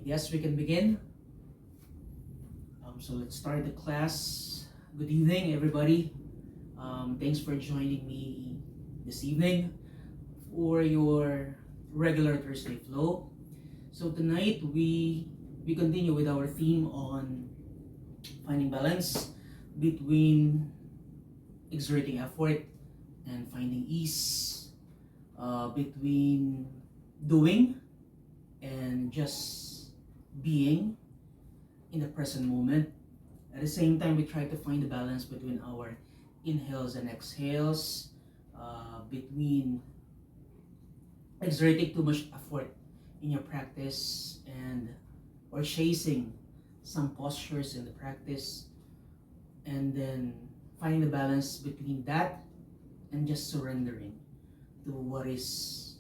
Yes, we can begin. So let's start the class. Good evening, everybody. Thanks for joining me this evening for your regular Thursday flow. So tonight we continue with our theme on finding balance between exerting effort and finding ease, between doing and just being in the present moment. At the same time, we try to find the balance between our inhales and exhales, between exerting too much effort in your practice and or chasing some postures in the practice, and then finding the balance between that and just surrendering to what is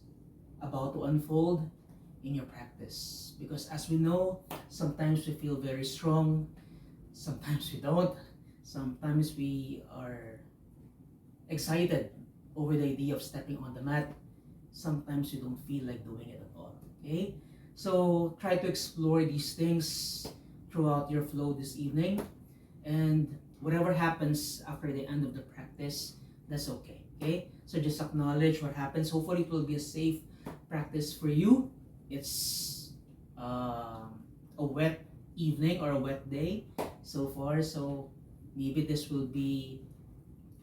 about to unfold in your practice. Because as we know, sometimes we feel very strong, sometimes we don't, sometimes we are excited over the idea of stepping on the mat, sometimes we don't feel like doing it at all. Okay, so try to explore these things throughout your flow this evening, and whatever happens after the end of the practice, that's okay. Okay, so just acknowledge what happens. Hopefully it will be a safe practice for you. It's a wet evening or a wet day so far, so maybe this will be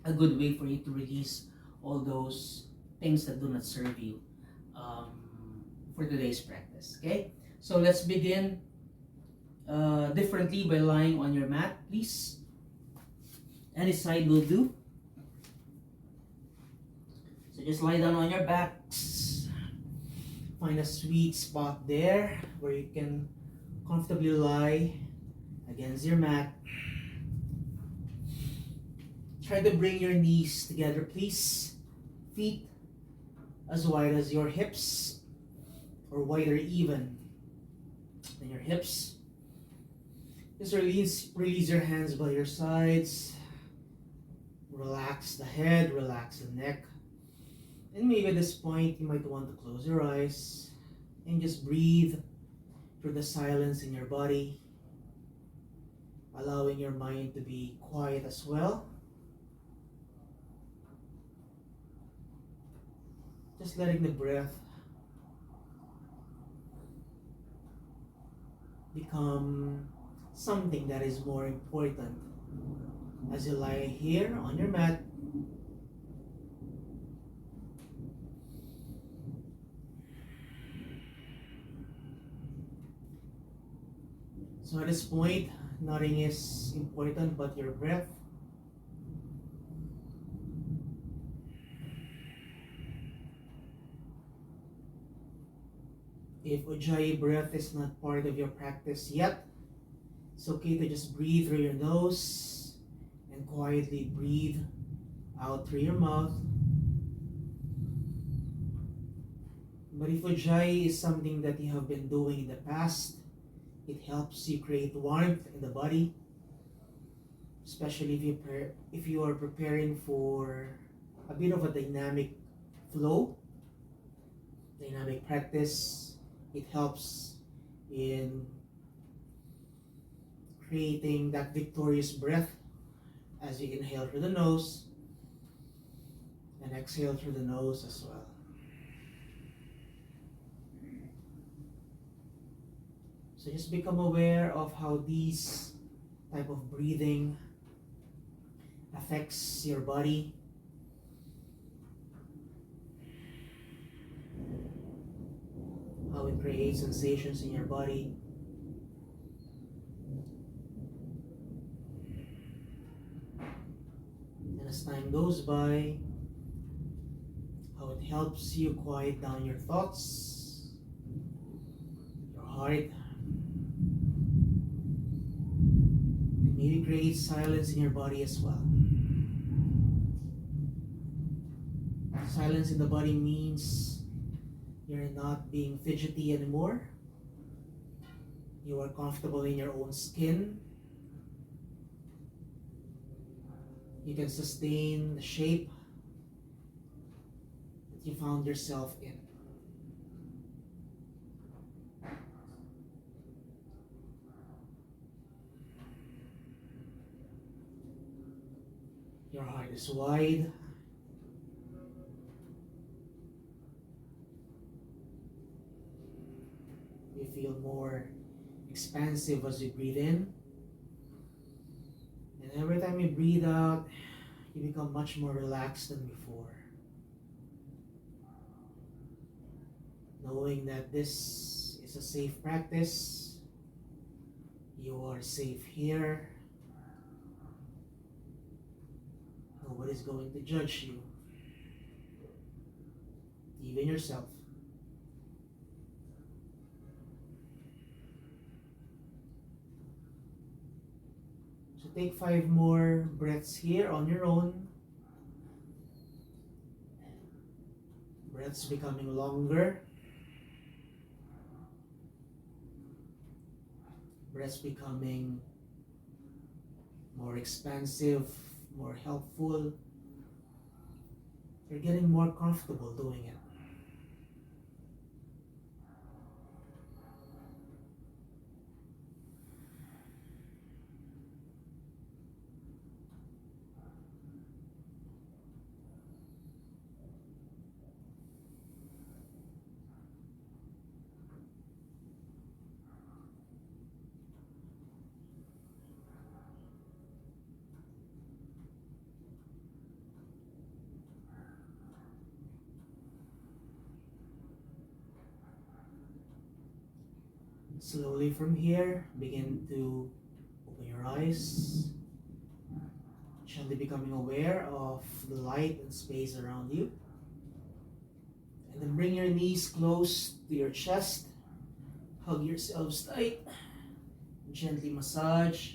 a good way for you to release all those things that do not serve you, for today's practice. Okay, so let's begin differently by lying on your mat, please. Any side will do. So just lie down on your backs. Find a sweet spot there where you can comfortably lie against your mat. Try to bring your knees together, please. Feet as wide as your hips, or wider even than your hips. Just release your hands by your sides. Relax the head, relax the neck. And maybe at this point, you might want to close your eyes and just breathe through the silence in your body, allowing your mind to be quiet as well. Just letting the breath become something that is more important as you lie here on your mat. So at this point, nothing is important but your breath. If Ujjayi breath is not part of your practice yet, it's okay to just breathe through your nose and quietly breathe out through your mouth. But if Ujjayi is something that you have been doing in the past, it helps you create warmth in the body, especially if you are preparing for a bit of a dynamic flow, dynamic practice. It helps in creating that victorious breath as you inhale through the nose and exhale through the nose as well. So just become aware of how these type of breathing affects your body. How it creates sensations in your body. And as time goes by, how it helps you quiet down your thoughts, your heart, and maybe create silence in your body as well. Silence in the body means you're not being fidgety anymore. You are comfortable in your own skin. You can sustain the shape that you found yourself in. Your heart is wide. You feel more expansive as you breathe in. And every time you breathe out, you become much more relaxed than before. Knowing that this is a safe practice, you are safe here. Nobody's going to judge you, even yourself. So take 5 more breaths here on your own. Breaths becoming longer. Breaths becoming more expansive, more helpful. You're getting more comfortable doing it. Slowly from here, begin to open your eyes, gently becoming aware of the light and space around you. And then bring your knees close to your chest, hug yourselves tight, gently massage,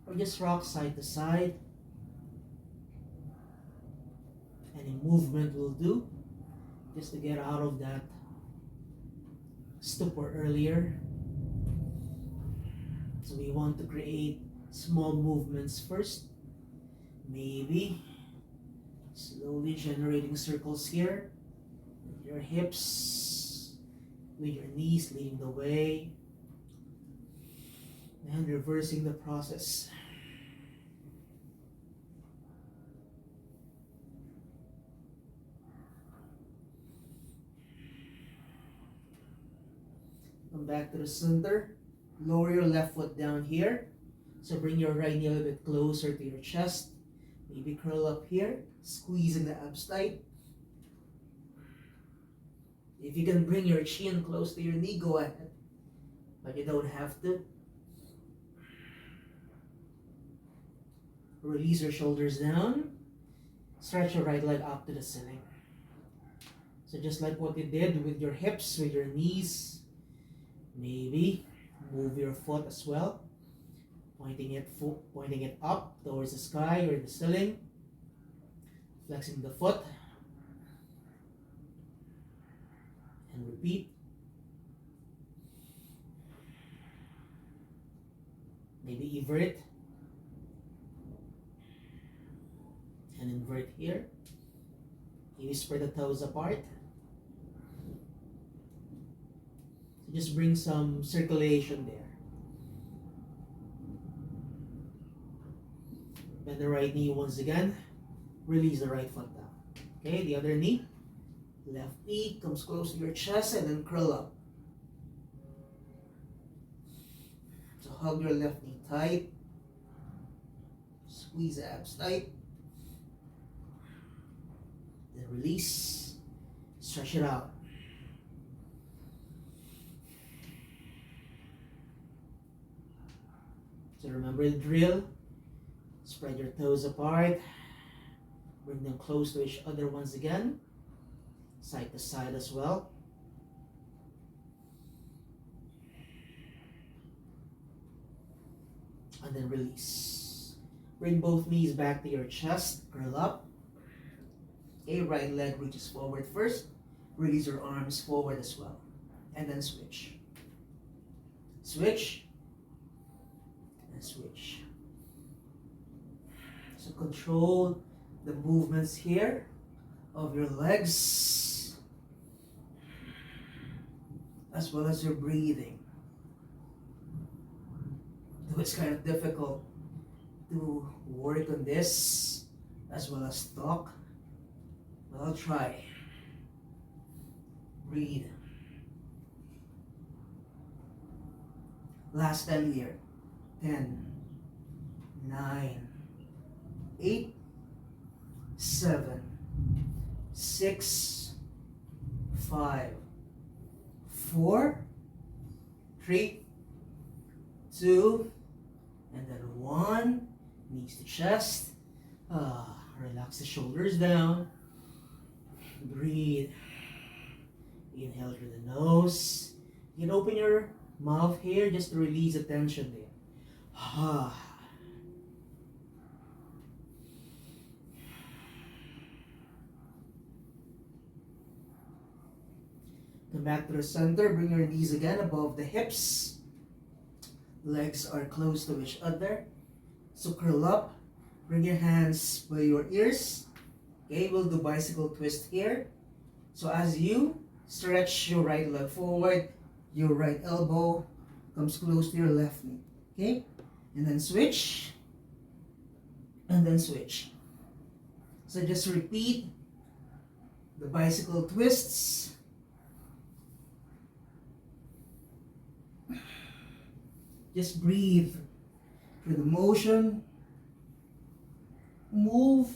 or just rock side to side. Any movement will do, just to get out of that stupor earlier. So we want to create small movements first. Maybe slowly generating circles here. With your hips, with your knees leading the way. And reversing the process. Come back to the center. Lower your left foot down here. So bring your right knee a little bit closer to your chest. Maybe curl up here, squeezing the abs tight. If you can bring your chin close to your knee, go ahead. But you don't have to. Release your shoulders down. Stretch your right leg up to the ceiling. So just like what you did with your hips, with your knees, maybe move your foot as well, pointing it up towards the sky or the ceiling, flexing the foot, and repeat. Maybe invert and invert here. You spread the toes apart. So just bring some circulation there. Bend the right knee once again. Release the right foot down. Okay, the other knee. Left knee comes close to your chest and then curl up. So hug your left knee tight. Squeeze the abs tight. Then release. Stretch it out. So remember the drill. Spread your toes apart. Bring them close to each other once again. Side to side as well. And then release. Bring both knees back to your chest. Curl up. Okay, right leg reaches forward first. Release your arms forward as well. And then switch. Switch. And switch. So control the movements here of your legs as well as your breathing. Though it's kind of difficult to work on this as well as talk, but I'll try. Breathe. Last 10 here. 10, 9, 8, 7, 6, 5, 4, 3, 2, and then 1. Knees to chest. Relax the shoulders down. Breathe. Inhale through the nose. You can open your mouth here just to release the tension there. Come back to the center. Bring your knees again above the hips. Legs are close to each other. So curl up. Bring your hands by your ears. Okay, we'll do bicycle twist here. So as you stretch your right leg forward, your right elbow comes close to your left knee. Okay? And then switch. And then switch. So just repeat the bicycle twists. Just breathe through the motion. Move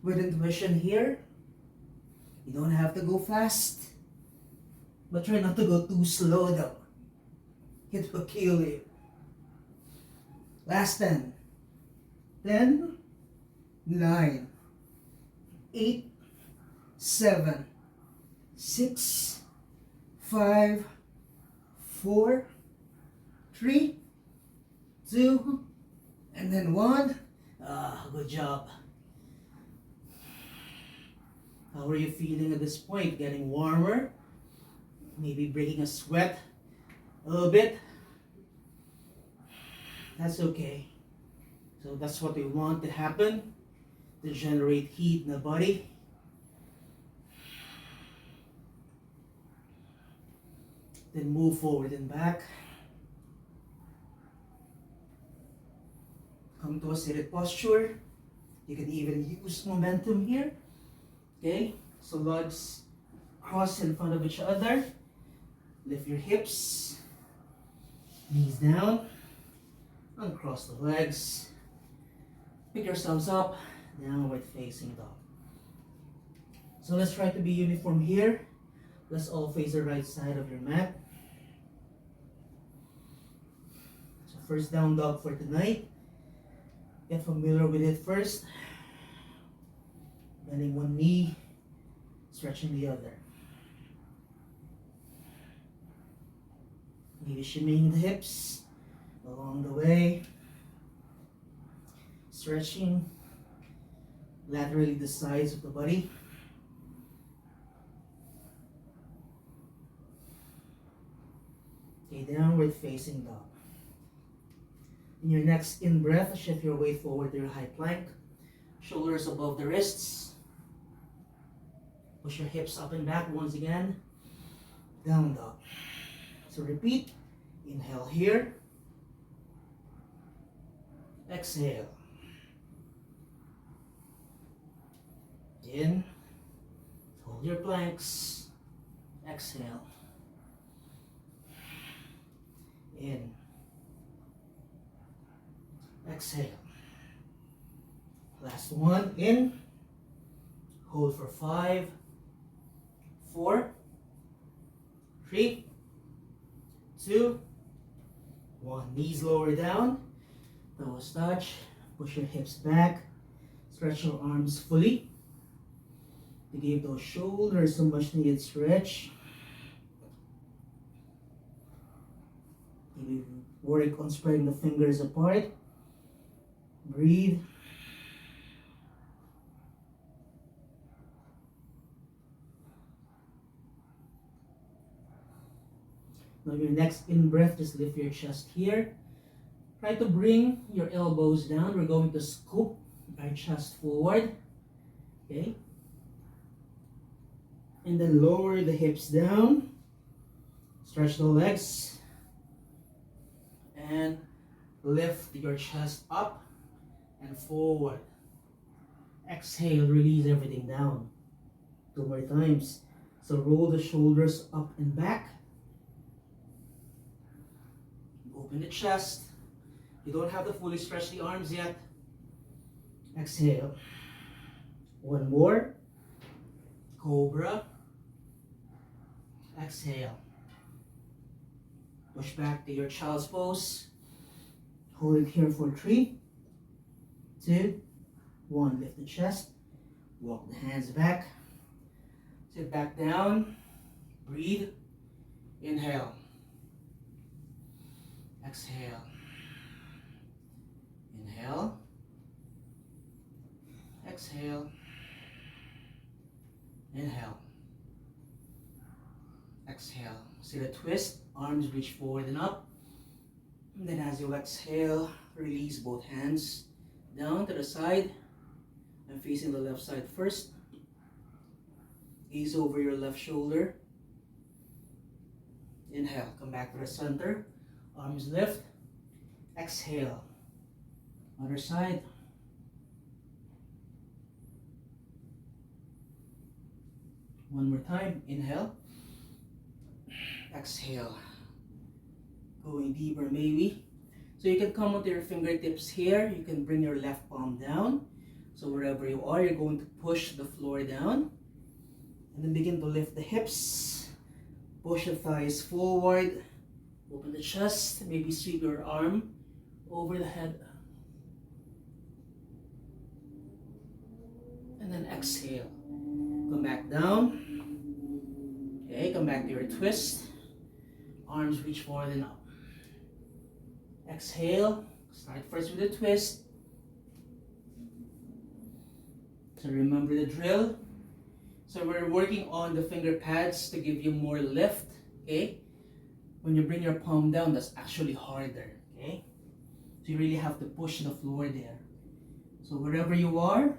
with intuition here. You don't have to go fast, but try not to go too slow though. It will kill you. Last 10. 10, 9, 8, 7, 6, 5, 4, 3, 2, and then 1. Good job. How are you feeling at this point? Getting warmer? Maybe breaking a sweat a little bit? That's okay. So that's what we want to happen, to generate heat in the body. Then move forward and back. Come to a seated posture. You can even use momentum here. Okay, so legs cross in front of each other. Lift your hips, knees down, uncross the legs. Pick yourselves up, downward facing dog. So let's try to be uniform here. Let's all face the right side of your mat. So first down dog for tonight. Get familiar with it first. Bending one knee, stretching the other. Maybe shimmying the hips along the way. Stretching laterally the sides of the body. Okay, downward facing dog. In your next in-breath, shift your weight forward to your high plank. Shoulders above the wrists. Push your hips up and back once again. Down dog. So repeat. Inhale here. Exhale. In. Hold your planks. Exhale. In. Exhale. Last one. In. Hold for 5, 4, 3, 2, 1. Knees lower down. Toes touch. Push your hips back. Stretch your arms fully to give those shoulders some much needed stretch. Maybe work on spreading the fingers apart. Breathe. Now your next in-breath, just lift your chest here. Try to bring your elbows down. We're going to scoop our chest forward. Okay. And then lower the hips down. Stretch the legs. And lift your chest up and forward. Exhale, release everything down. 2 more times. So roll the shoulders up and back. Open the chest. You don't have to fully stretch the arms yet. Exhale. One more. Cobra. Exhale. Push back to your child's pose. Hold it here for 3, 2, 1. Lift the chest. Walk the hands back. Sit back down. Breathe. Inhale. Exhale. Inhale. Exhale. Inhale. Exhale. See the twist. Arms reach forward and up. And then as you exhale, release both hands down to the side. I'm facing the left side first. Gaze over your left shoulder. Inhale. Come back to the center. Arms lift. Exhale. Other side. One more time. Inhale. Exhale. Going deeper maybe. So you can come onto your fingertips here. You can bring your left palm down. So wherever you are, you're going to push the floor down. And then begin to lift the hips. Push the thighs forward. Open the chest. Maybe sweep your arm over the head. And then exhale. Come back down. Okay, come back to your twist. Arms reach forward and up. Exhale. Start first with the twist. So remember the drill. So we're working on the finger pads to give you more lift. Okay? When you bring your palm down, that's actually harder. Okay? So you really have to push the floor there. So wherever you are,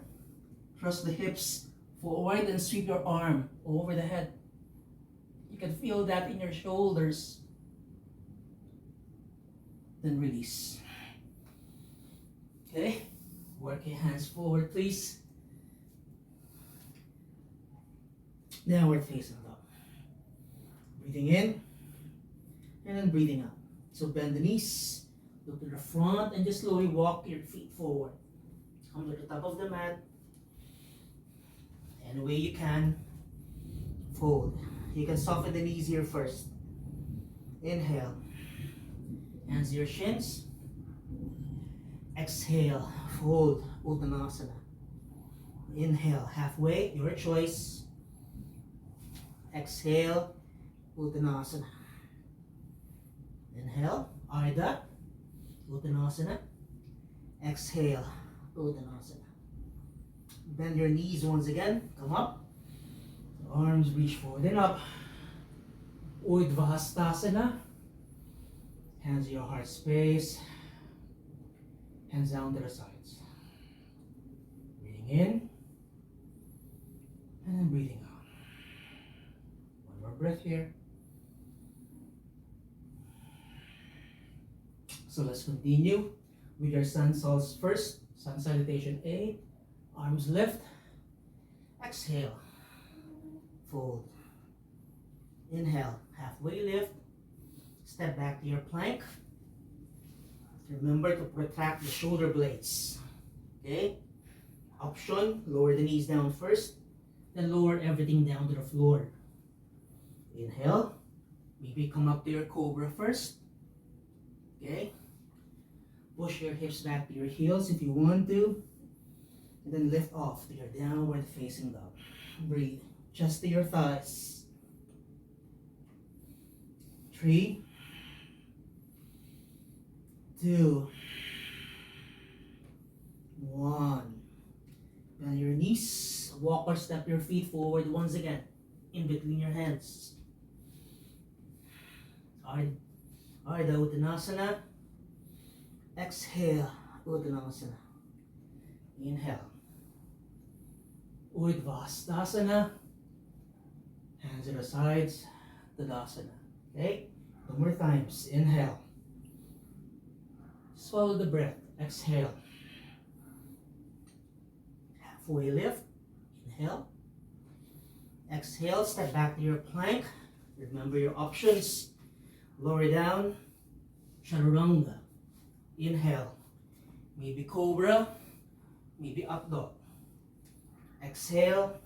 thrust the hips forward and sweep your arm over the head. You can feel that in your shoulders. Then release. Okay? Work your hands forward, please. Downward facing dog. Breathing in and then breathing out. So bend the knees, look to the front, and just slowly walk your feet forward. Come to the top of the mat. Any way you can. Fold. You can soften the knees here first. Inhale. Hands to your shins. Exhale. Fold. Uttanasana. Inhale. Halfway. Your choice. Exhale. Uttanasana. Inhale. Ardha. Uttanasana. Exhale. Uttanasana. Bend your knees once again. Come up. Arms reach forward and up. Urdhva Hands to your heart space. Hands down to the sides. Breathing in. And then breathing out. One more breath here. So let's continue with your sun salts first. Sun salutation A. Arms lift. Exhale. Fold. Inhale. Halfway lift. Step back to your plank. Remember to protract the shoulder blades. Okay? Option, lower the knees down first. Then lower everything down to the floor. Inhale. Maybe come up to your cobra first. Okay? Push your hips back to your heels if you want to. And then lift off to your downward facing dog. Breathe. Chest to your thighs. 3, 2, 1. Bend your knees. Walk or step your feet forward once again. In between your hands. Ardha Uttanasana. Exhale. Uttanasana. Inhale. Urdhva. Hands to the sides. Tadasana. Okay? 2 more times. Inhale. Swallow the breath. Exhale. Halfway lift. Inhale. Exhale, step back to your plank. Remember your options. Lower down. Chaturanga. Inhale. Maybe cobra. Maybe up dog. Exhale.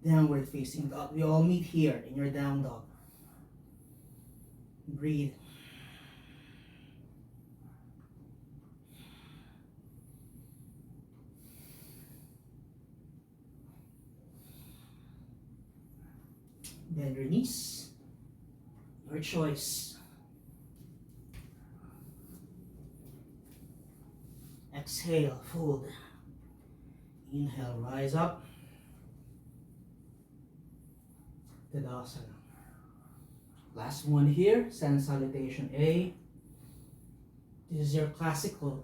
Downward facing dog. We all meet here in your down dog. Breathe. Bend your knees. Your choice. Exhale, fold. Inhale, rise up. Tadasana. Last one here, sun salutation A. This is your classical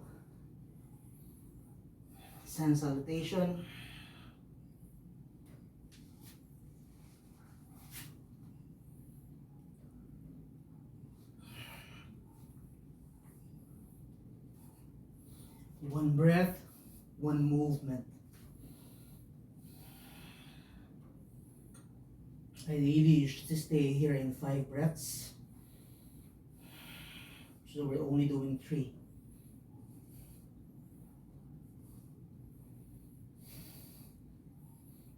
sun salutation. One breath, one movement. Ideally, you should stay here in 5 breaths. So we're only doing 3.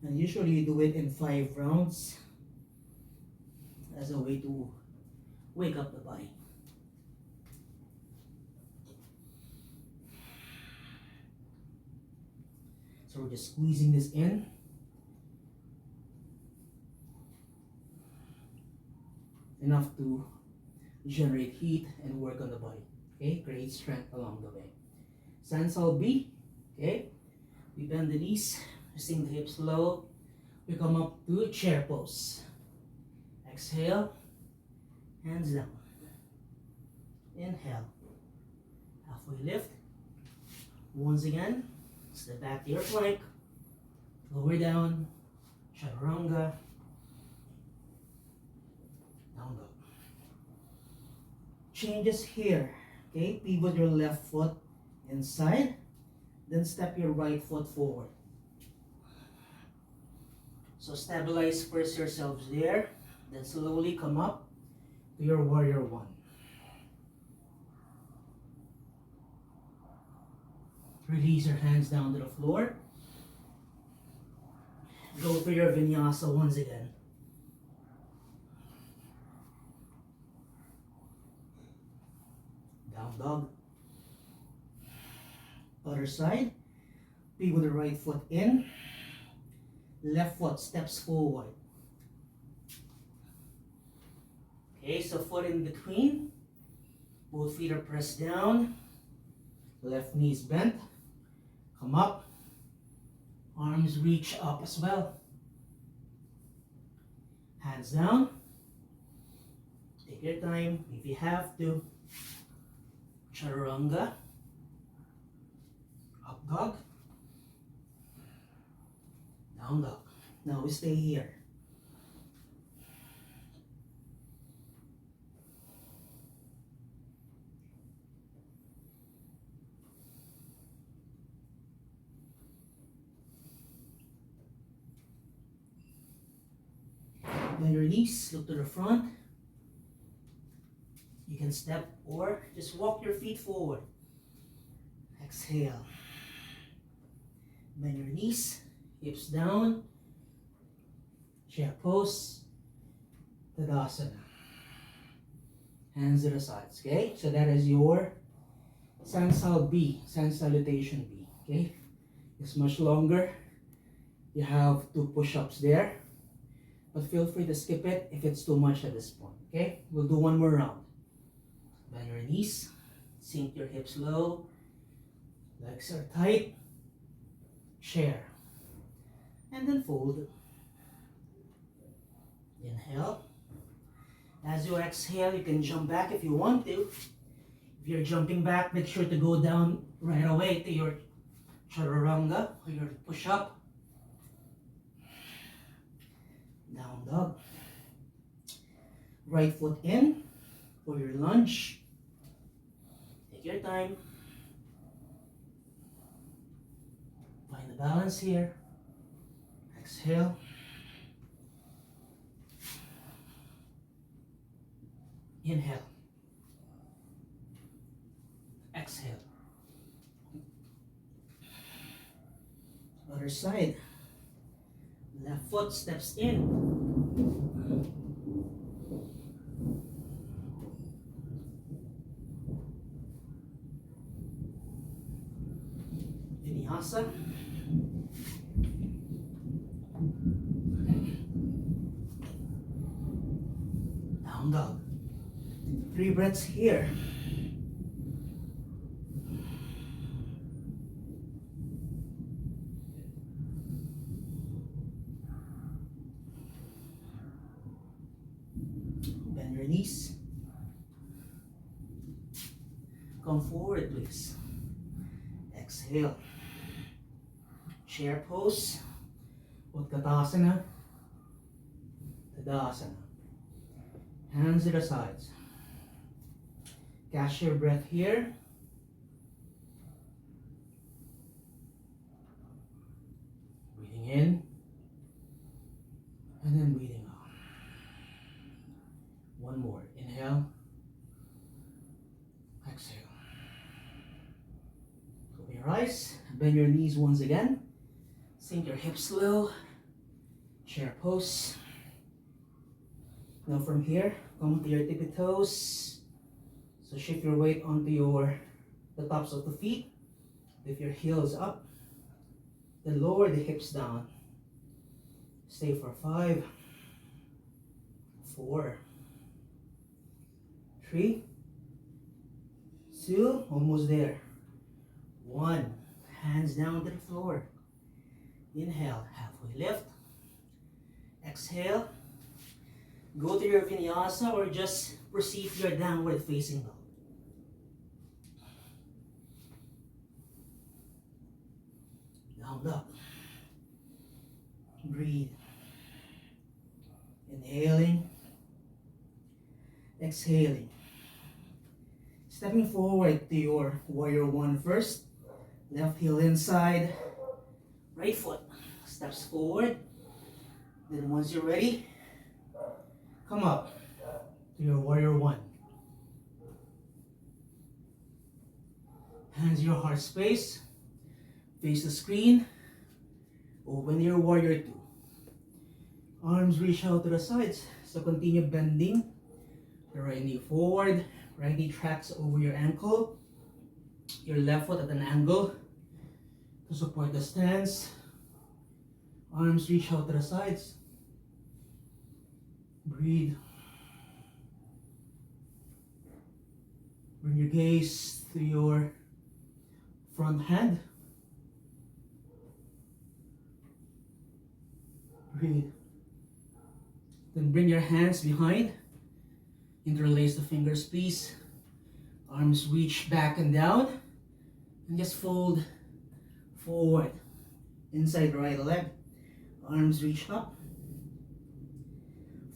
And usually you do it in 5 rounds as a way to wake up the body. So we're just squeezing this in. Enough to generate heat and work on the body. Okay, create strength along the way. Sansal B. Okay, we bend the knees, resting the hips low. We come up to chair pose. Exhale, hands down. Inhale, halfway lift. Once again, step back to your plank. Lower down, chaturanga. Down dog. Changes here. Okay, pivot your left foot inside, then step your right foot forward. So stabilize first yourselves there, then slowly come up to your warrior one. Release your hands down to the floor. Go for your vinyasa once again. Down dog. Other side. Pivot the right foot in. Left foot steps forward. Okay, so foot in between. Both feet are pressed down. Left knee is bent. Come up. Arms reach up as well. Hands down. Take your time if you have to. Chaturanga. Up dog. Down dog. Now we stay here. Bend your knees, look to the front. You can step or just walk your feet forward. Exhale. Bend your knees, hips down. Chair pose. Tadasana. Hands to the sides, okay? So that is your Sansal B, Sun Salutation B, okay? It's much longer. You have 2 push-ups there. But feel free to skip it if it's too much at this point, okay? We'll do one more round. Bend your knees, sink your hips low, legs are tight, chair, and then fold. Inhale. As you exhale, you can jump back if you want to. If you're jumping back, make sure to go down right away to your chaturanga or your push-up. Down dog. Right foot in for your lunge. Take your time. Find the the balance here. Exhale. Inhale. Exhale. Other side. Left foot steps in. Vinyasa. Down dog. 3 breaths here. Bend your knees. Come forward, please. Exhale. Chair pose. Utkatasana. Tadasana. Hands to the sides. Catch your breath here. Breathing in. And then breathing out. One more. Inhale. Exhale. Open your eyes. Bend your knees once again. Sink your hips low. Chair pose. Now from here, come to your tippy toes. So shift your weight onto the tops of the feet. Lift your heels up. Then lower the hips down. Stay for 5, 4, 3, 2, almost there. 1, hands down to the floor. Inhale, halfway lift. Exhale. Go to your vinyasa or just proceed to your downward facing dog. Down dog. Breathe. Inhaling. Exhaling. Stepping forward to your warrior 1 first. Left heel inside. Right foot steps forward. Then once you're ready, come up to your warrior 1. Hands your heart space. Face the screen. Open your warrior 2. Arms reach out to the sides. So continue bending. The right knee forward. Right knee tracks over your ankle. Your left foot at an angle to support the stance. Arms reach out to the sides. Breathe. Bring your gaze to your front hand. Breathe. Then bring your hands behind. Interlace the fingers, please. Arms reach back and down. And just fold forward. Inside the right leg. Arms reach up.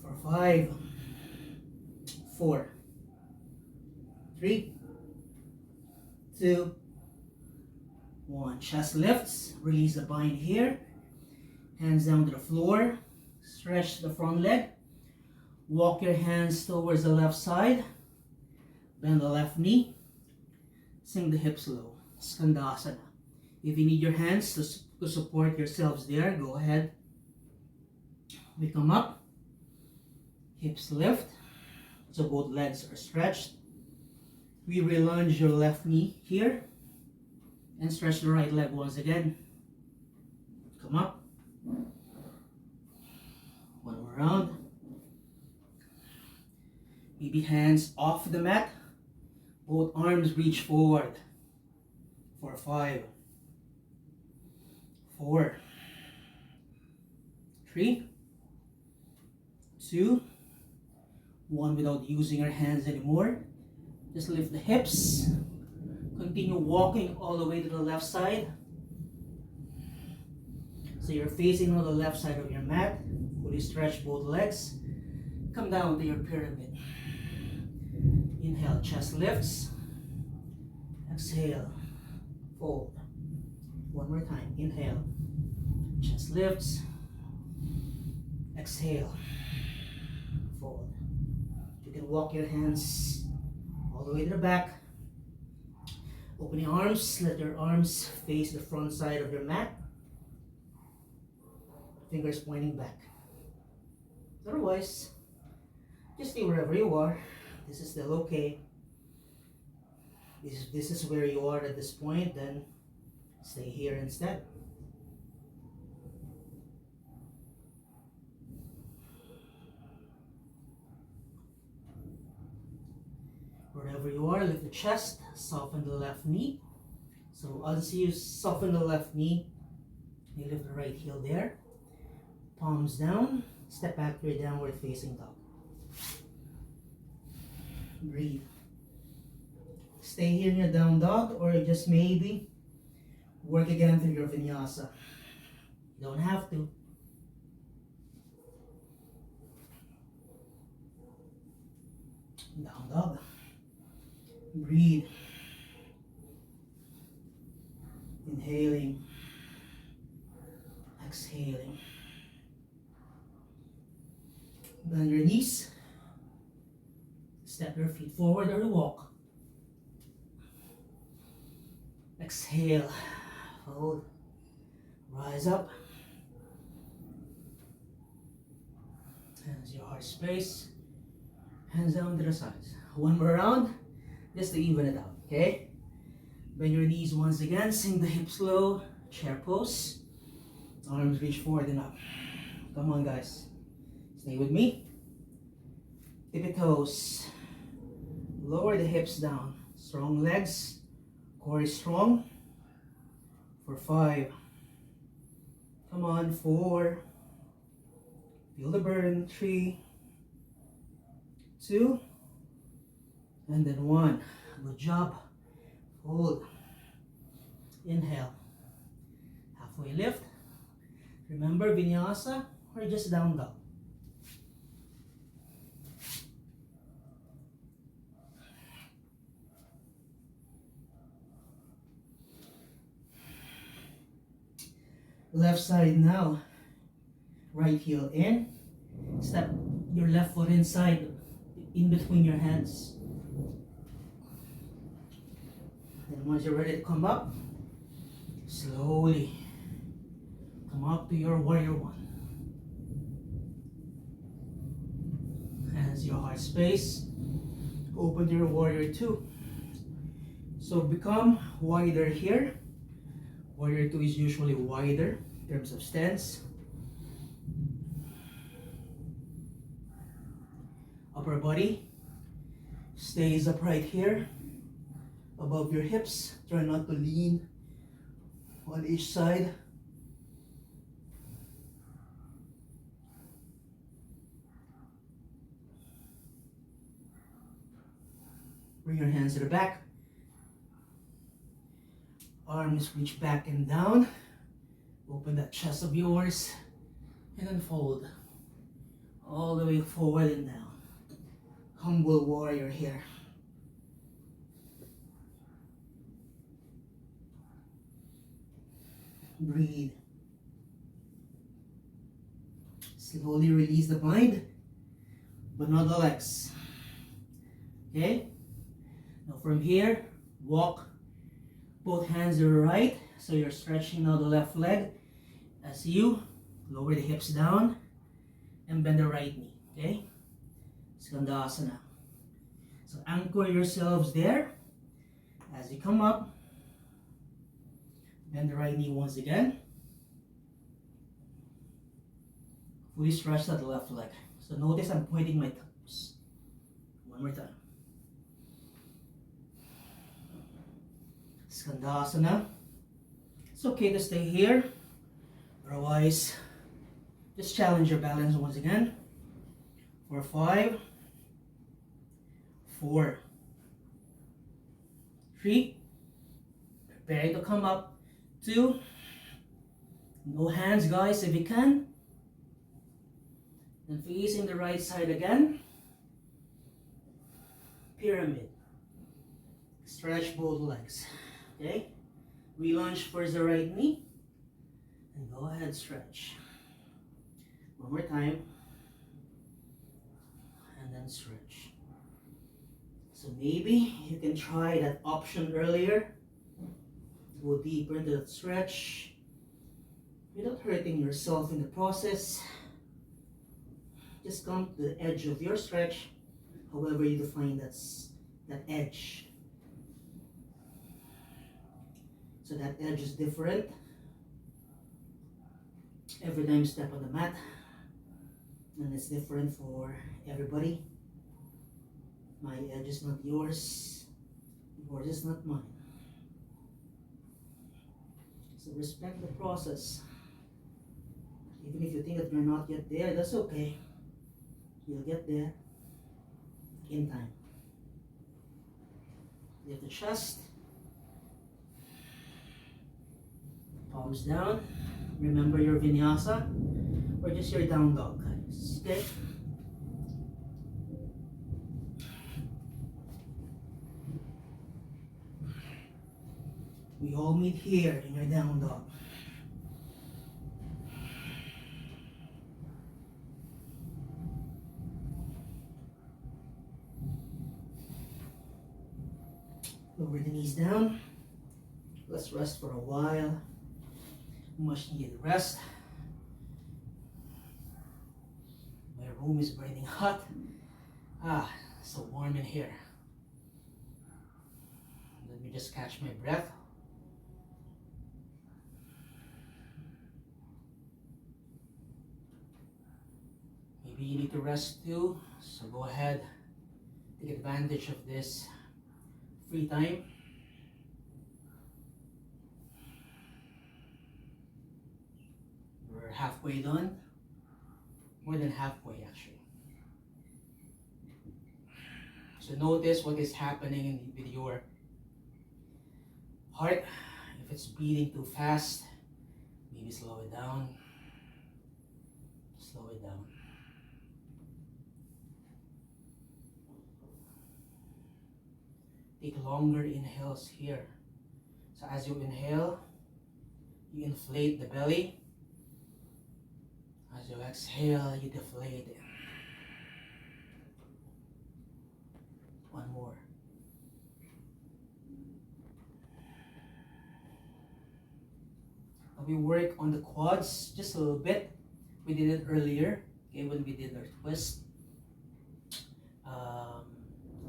For 5, 4, 3, 2, 1. Chest lifts. Release the bind here. Hands down to the floor. Stretch the front leg. Walk your hands towards the left side. Bend the left knee. Sink the hips low. Skandasana. If you need your hands to support yourselves there, go ahead. We come up. Hips lift. So both legs are stretched. We relunge your left knee here. And stretch the right leg once again. Come up. One more round. Maybe hands off the mat. Both arms reach forward. For 5, 4, 3, 2, 1. Without using your hands anymore. Just lift the hips. Continue walking all the way to the left side. So you're facing on the left side of your mat. Fully stretch both legs. Come down to your pyramid. Inhale, chest lifts. Exhale, fold. One more time. Inhale. Chest lifts. Exhale. Fold. You can walk your hands all the way to the back. Open your arms. Let your arms face the front side of your mat. Fingers pointing back. Otherwise, just stay wherever you are. This is still okay. This is where you are at this point, then stay here instead. Wherever you are, lift the chest, soften the left knee. So as you soften the left knee, you lift the right heel there. Palms down, step back to your downward facing dog. Breathe. Stay here in your down dog, or just maybe work again through your vinyasa. You don't have to. Down dog. Breathe. Inhaling. Exhaling. Bend your knees. Step your feet forward or walk. Exhale. Hold. Rise up. Hands your heart space. Hands down to the sides. One more round, just to even it out, okay? Bend your knees once again. Sink the hips low. Chair pose. Arms reach forward and up. Come on, guys. Stay with me. Tippy toes. Lower the hips down. Strong legs. Core is strong. For 5. Come on, 4. Feel the burn. 3. 2. And then 1. Good job. Hold. Inhale. Halfway lift. Remember vinyasa or just down dog. Left side now. Right heel in. Step your left foot inside, in between your hands. And once you're ready to come up, slowly come up to your warrior 1. Hands your heart space. Open to your warrior 2. So become wider here. Warrior 2 is usually wider in terms of stance. Upper body stays upright here, above your hips. Try not to lean on each side. Bring your hands to the back. Arms reach back and down. Open that chest of yours and then fold all the way forward and down. Humble warrior here. Breathe. Slowly release the mind, but not the legs. Okay? Now from here, walk. Both hands are right, so you're stretching now the left leg as you lower the hips down and bend the right knee. Okay? Skandasana. So anchor yourselves there as you come up. Bend the right knee once again. Fully stretch that left leg. So notice I'm pointing my toes. One more time. Skandasana. It's okay to stay here. Otherwise, just challenge your balance once again. For 5, 4, 3, preparing to come up. 2, no hands, guys, if you can. Then facing the right side again. Pyramid. Stretch both legs. Okay? Relaunch first the right knee. And go ahead, stretch. One more time. And then stretch. So maybe you can try that option earlier. Go deeper into that stretch without hurting yourself in the process. Just come to the edge of your stretch, however you define that edge. So that edge is different every time you step on the mat, and it's different for everybody. My edge is not yours, yours is not mine. So respect the process. Even if you think that you're not yet there, that's okay. You'll get there in time. Lift the chest. Palms down. Remember your vinyasa or just your down dog, guys. Okay? We all meet here in your down dog. Lower the knees down. Let's rest for a while. Much needed rest. My room is burning hot. So warm in here. Let me just catch my breath. Maybe you need to rest too, so go ahead, take advantage of this free time. We're halfway done, more than halfway actually. So notice what is happening with your heart. If it's beating too fast, maybe slow it down. Slow it down. Take longer inhales here. So as you inhale, you inflate the belly. As you exhale, you deflate it. One more. Now we work on the quads just a little bit. We did it earlier, okay, when we did our twist.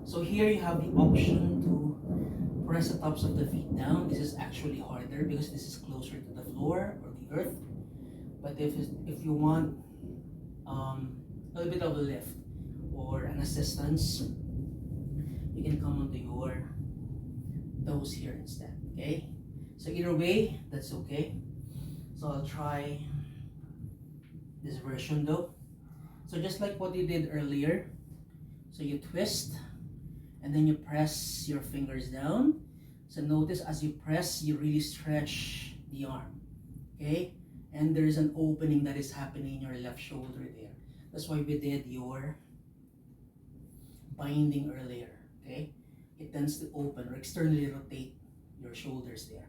So here you have the option to press the tops of the feet down. This is actually harder because this is closer to the floor or the earth. But if you want a little bit of a lift or an assistance, you can come onto your toes here instead, okay? So either way, that's okay. So I'll try this version though. So just like what you did earlier, so you twist and then you press your fingers down. So notice as you press, you really stretch the arm, okay? And there's an opening that is happening in your left shoulder there. That's why we did your binding earlier, okay? It tends to open or externally rotate your shoulders there,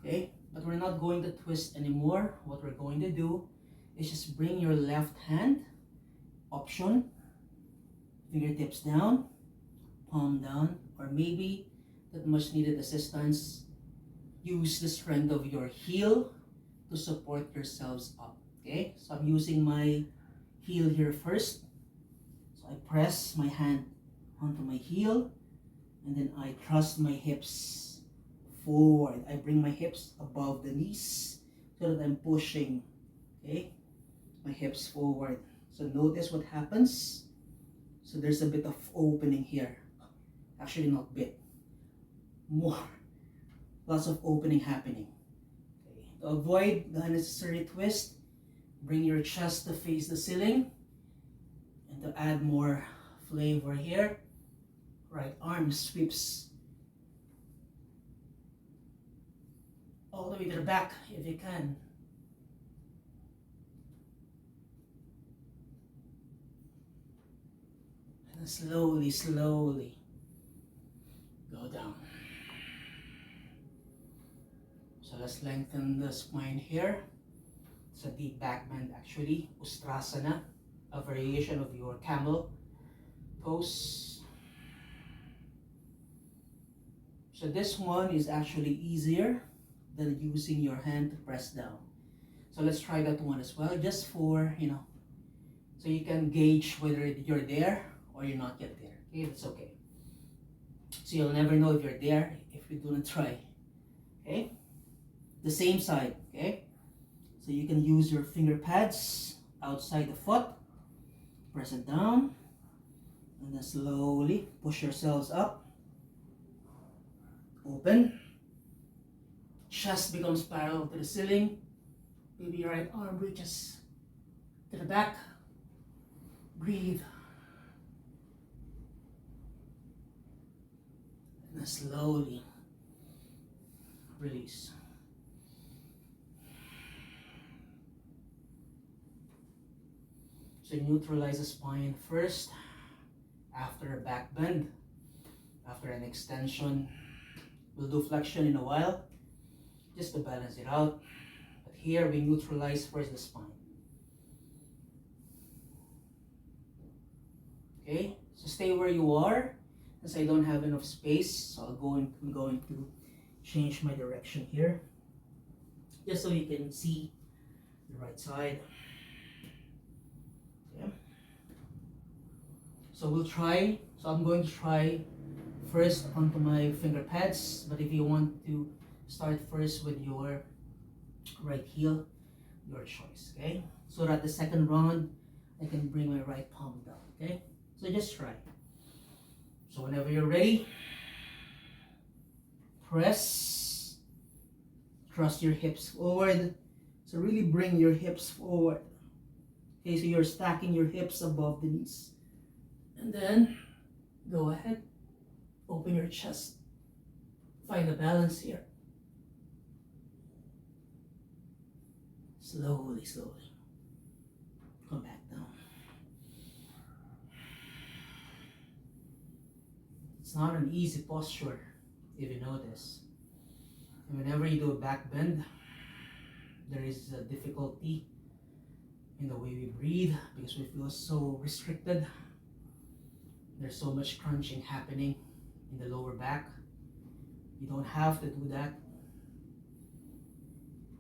okay? But we're not going to twist anymore. What we're going to do is just bring your left hand, option, fingertips down, palm down, or maybe that much needed assistance, use the strength of your heel to support yourselves up, okay? So I'm using my heel here first. So I press my hand onto my heel, and then I thrust my hips forward. I bring my hips above the knees so that I'm pushing, okay, my hips forward. So notice what happens. So there's a bit of opening here. Actually not bit, more. Lots of opening happening. Okay. To avoid the unnecessary twist, bring your chest to face the ceiling. And to add more flavor here, right arm sweeps all the way to the back if you can. And slowly, slowly go down. So let's lengthen the spine here. It's a deep back bend actually, Ustrasana, a variation of your camel pose. So this one is actually easier than using your hand to press down. So let's try that one as well, just for, so you can gauge whether you're there or you're not yet there. Okay, that's okay. So you'll never know if you're there if you do not try. Okay, the same side. Okay, so you can use your finger pads outside the foot, press it down, and then slowly push yourselves up. Open. Chest becomes parallel to the ceiling. Maybe your right arm reaches to the back. Breathe. And then slowly release. So neutralize the spine first, after a back bend, after an extension. We'll do flexion in a while, just to balance it out. But here we neutralize first the spine. Okay, so stay where you are, since I don't have enough space. So I'm going to change my direction here, just so you can see the right side. Okay. So we'll try. So I'm going to try first onto my finger pads, but if you want to start first with your right heel, your choice. Okay, so that the second round I can bring my right palm down. Okay, so just try. So whenever you're ready, press, thrust your hips forward. So really bring your hips forward. Okay, so you're stacking your hips above the knees, and then go ahead. Open your chest. Find a balance here. Slowly, slowly. Come back down. It's not an easy posture, if you notice. And whenever you do a back bend, there is a difficulty in the way we breathe because we feel so restricted. There's so much crunching happening in the lower back. You don't have to do that.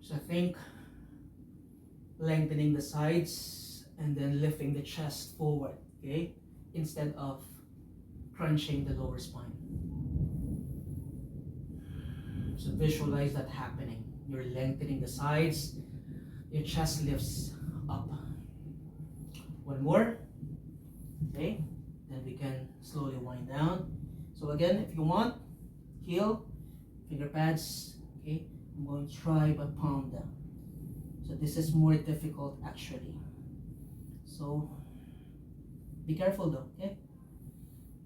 So I think lengthening the sides and then lifting the chest forward, okay, instead of crunching the lower spine. So visualize that happening. You're lengthening the sides, your chest lifts up. One more, okay, then we can slowly wind down. So again, if you want, heel, finger pads, okay, I'm going to try but palm down. So this is more difficult actually. So be careful though, okay?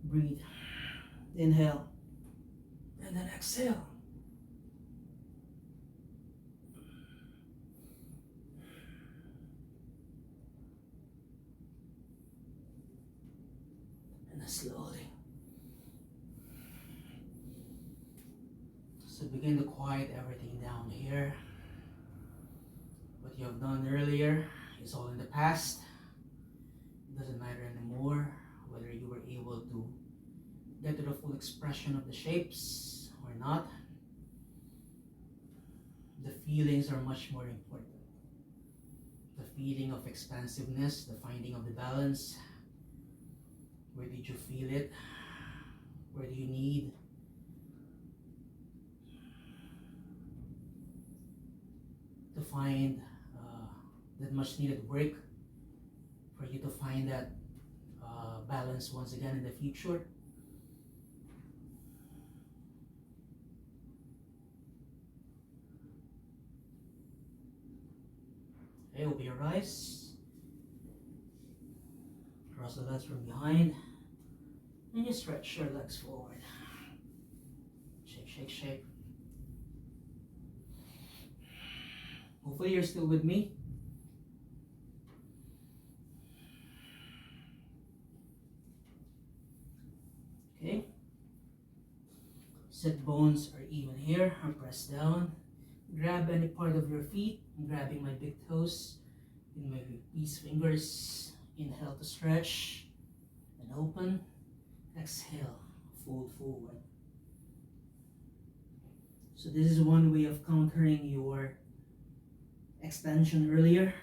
Breathe. Inhale. And then exhale. And then slowly. So begin to quiet everything down here. What you have done earlier is all in the past. It doesn't matter anymore whether you were able to get to the full expression of the shapes or not. The feelings are much more important. The feeling of expansiveness, the finding of the balance. Where did you feel it? Where do you need to find that much needed work for you to find that balance once again in the future? Okay, open your eyes, cross the legs from behind, and just stretch your legs forward. Shake, shake, shake. Hopefully you're still with me. Okay. Sit bones are even here, are pressed down. Grab any part of your feet. I'm grabbing my big toes in my peace fingers. Inhale to stretch and open. Exhale, fold forward. So this is one way of countering your extension earlier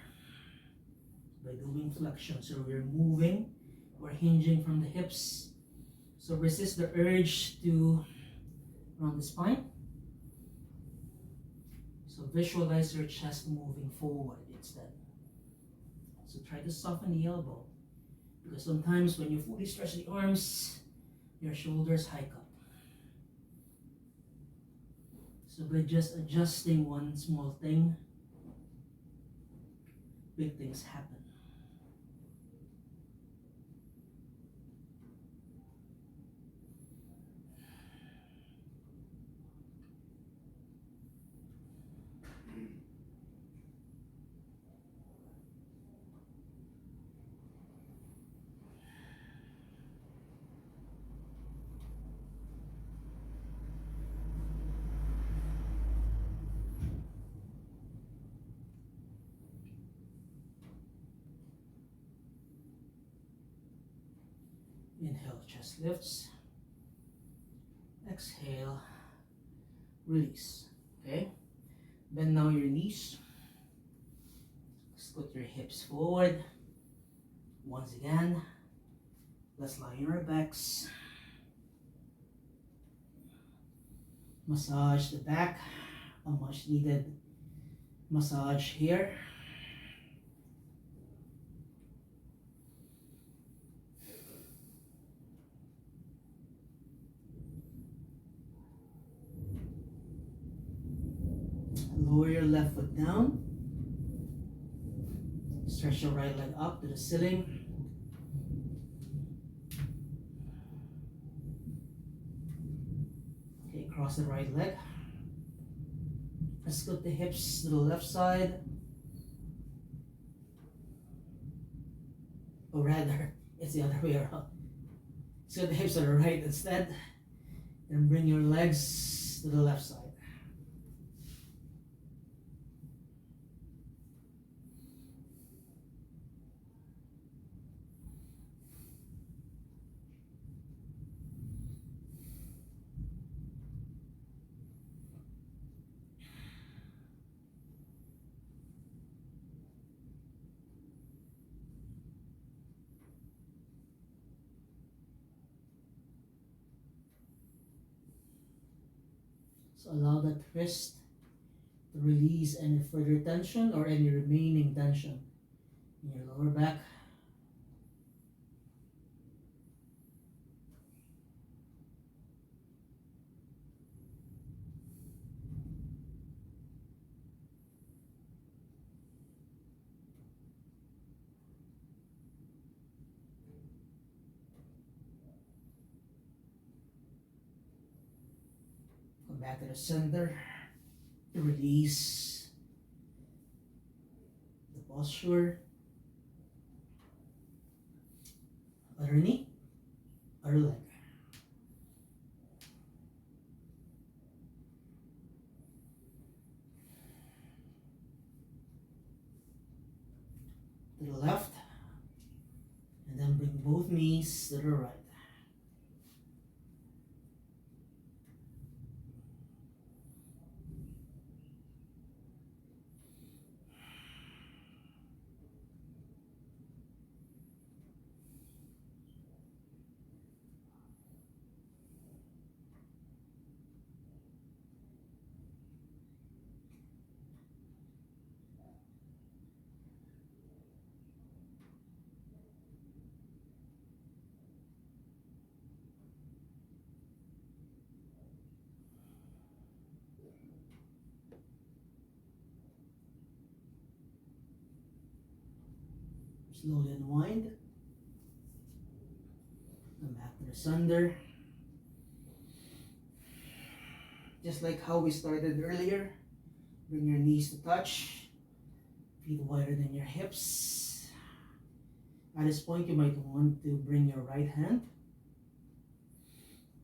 by doing flexion. So we're moving, we're hinging from the hips. So resist the urge to round the spine. So visualize your chest moving forward instead. So try to soften the elbow, because sometimes when you fully stretch the arms, your shoulders hike up. So by just adjusting one small thing, big things happen. Inhale, chest lifts. Exhale, release. Okay? Bend now your knees. Scoot your hips forward. Once again, let's lie on our backs. Massage the back. A much needed massage here. Lower your left foot down. Stretch your right leg up to the ceiling. Okay, cross the right leg. Scoot the hips to the left side. Or rather, it's the other way around. Scoot the hips to the right instead. And bring your legs to the left side. So allow that wrist to release any further tension or any remaining tension in your lower back. Come back to the center to release the posture. Other knee, other leg. To the left, and then bring both knees to the right. Slowly unwind. Come back to the center. Just like how we started earlier, bring your knees to touch, feet wider than your hips. At this point, you might want to bring your right hand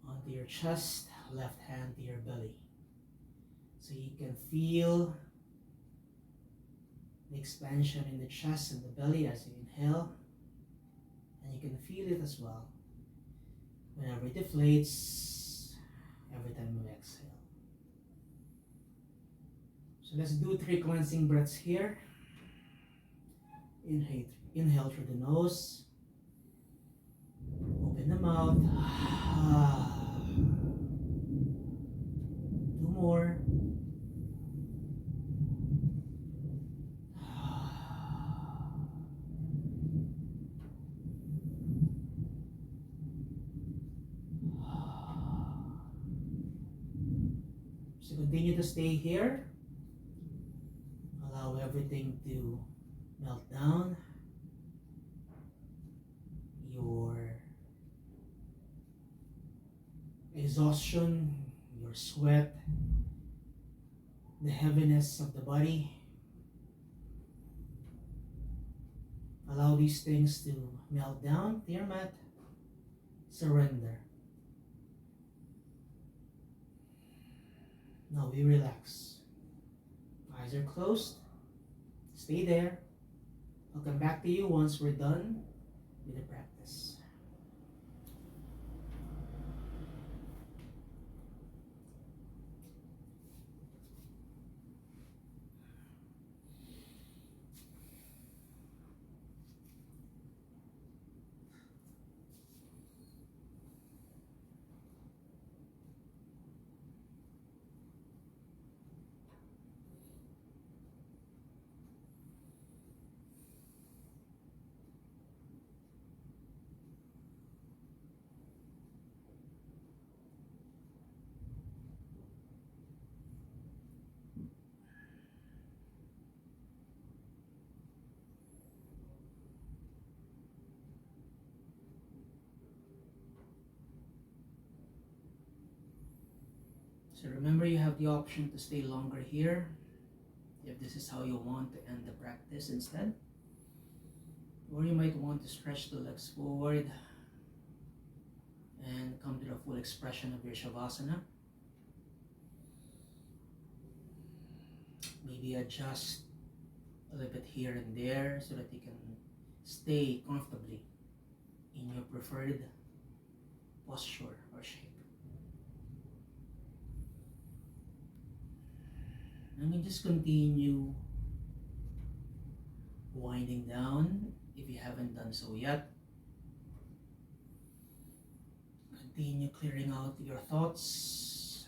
onto your chest, left hand to your belly. So you can feel the expansion in the chest and the belly as you inhale, and you can feel it as well whenever it deflates every time you exhale. So let's do 3 cleansing breaths here. Inhale through the nose, open the mouth. 2 more. So continue to stay here. Allow everything to melt down. Your exhaustion, your sweat, the heaviness of the body. Allow these things to melt down to your mat. Surrender. Now we relax. Eyes are closed. Stay there. I'll come back to you once we're done with the practice. So remember, you have the option to stay longer here if this is how you want to end the practice instead. Or you might want to stretch the legs forward and come to the full expression of your Shavasana. Maybe adjust a little bit here and there so that you can stay comfortably in your preferred posture or shape. And then just continue winding down if you haven't done so yet. Continue clearing out your thoughts.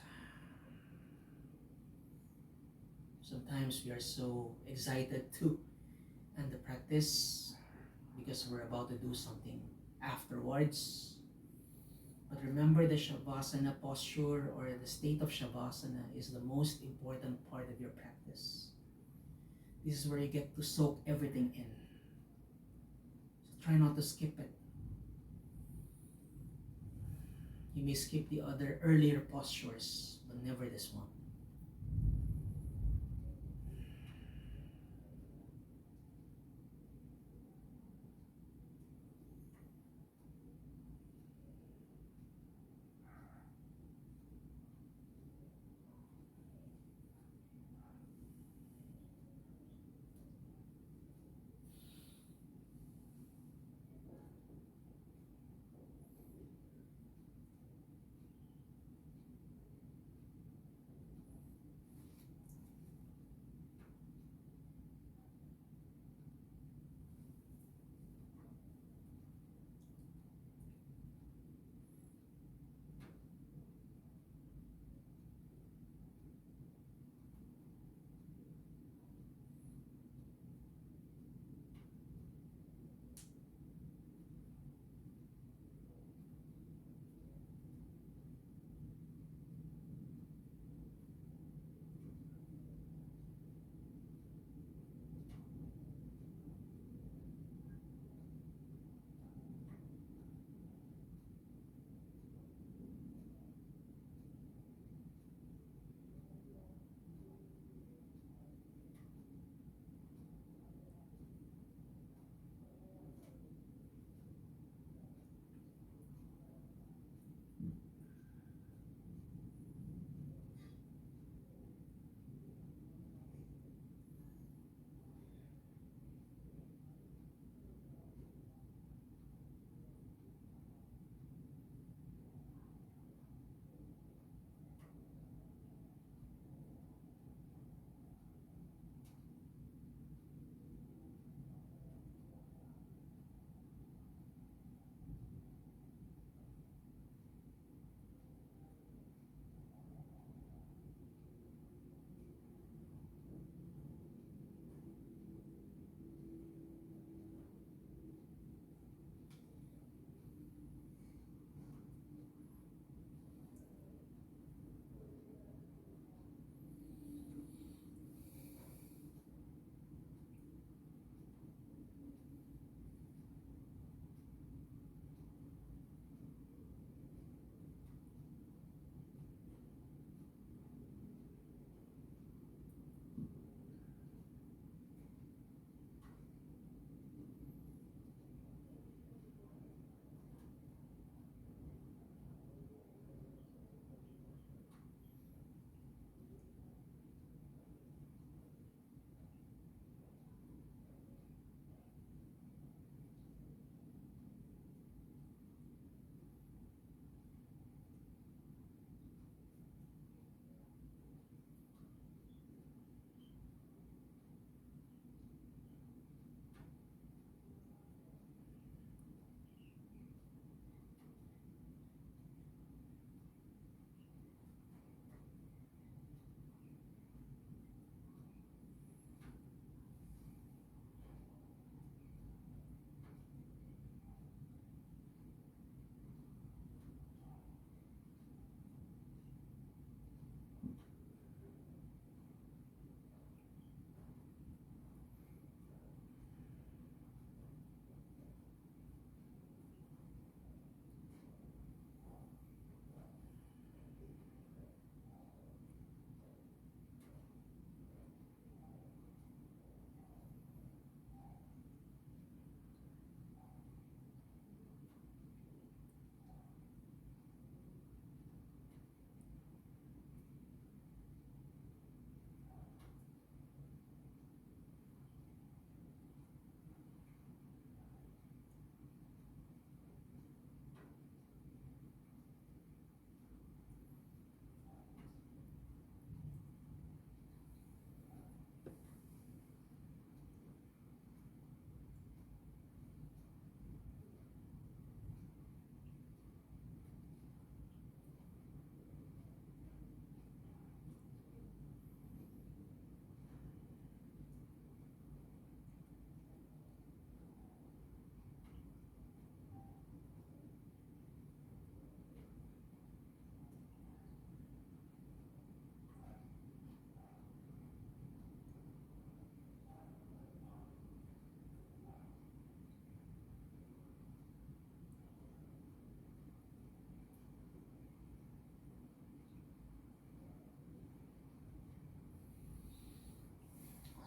Sometimes we are so excited to end the practice because we're about to do something afterwards. But remember, the Shavasana posture or the state of Shavasana is the most important part of your practice. This is where you get to soak everything in. So try not to skip it. You may skip the other earlier postures, but never this one.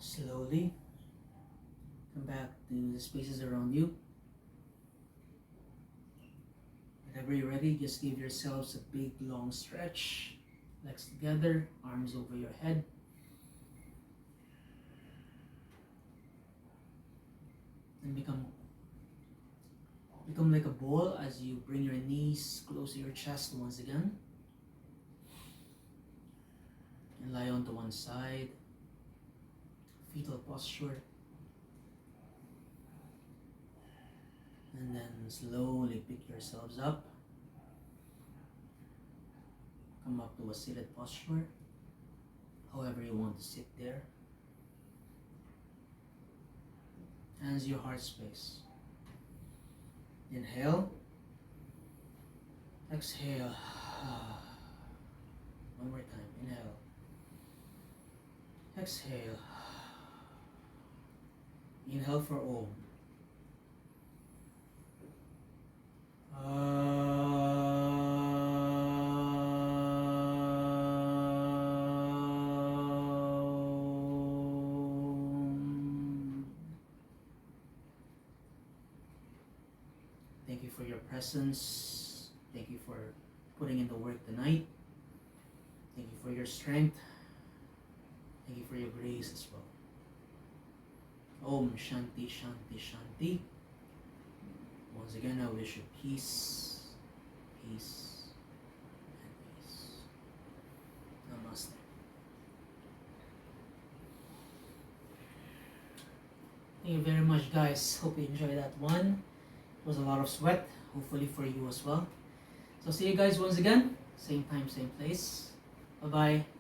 Slowly come back to the spaces around you. Whenever you're ready, just give yourselves a big long stretch. Legs together, arms over your head. And become like a ball as you bring your knees close to your chest once again. And lie onto one side. Fetal posture. And then slowly pick yourselves up. Come up to a seated posture. However you want to sit there. Hands your heart space. Inhale. Exhale. One more time. Inhale. Exhale. Inhale for Om. Thank you for your presence. Thank you for putting in the work tonight. Thank you for your strength. Thank you for your grace as well. Om Shanti Shanti Shanti. Once again, I wish you peace, peace, and peace. Namaste. Thank you very much, guys. Hope you enjoyed that one. It was a lot of sweat, hopefully for you as well. So see you guys once again, same time, same place. Bye-bye.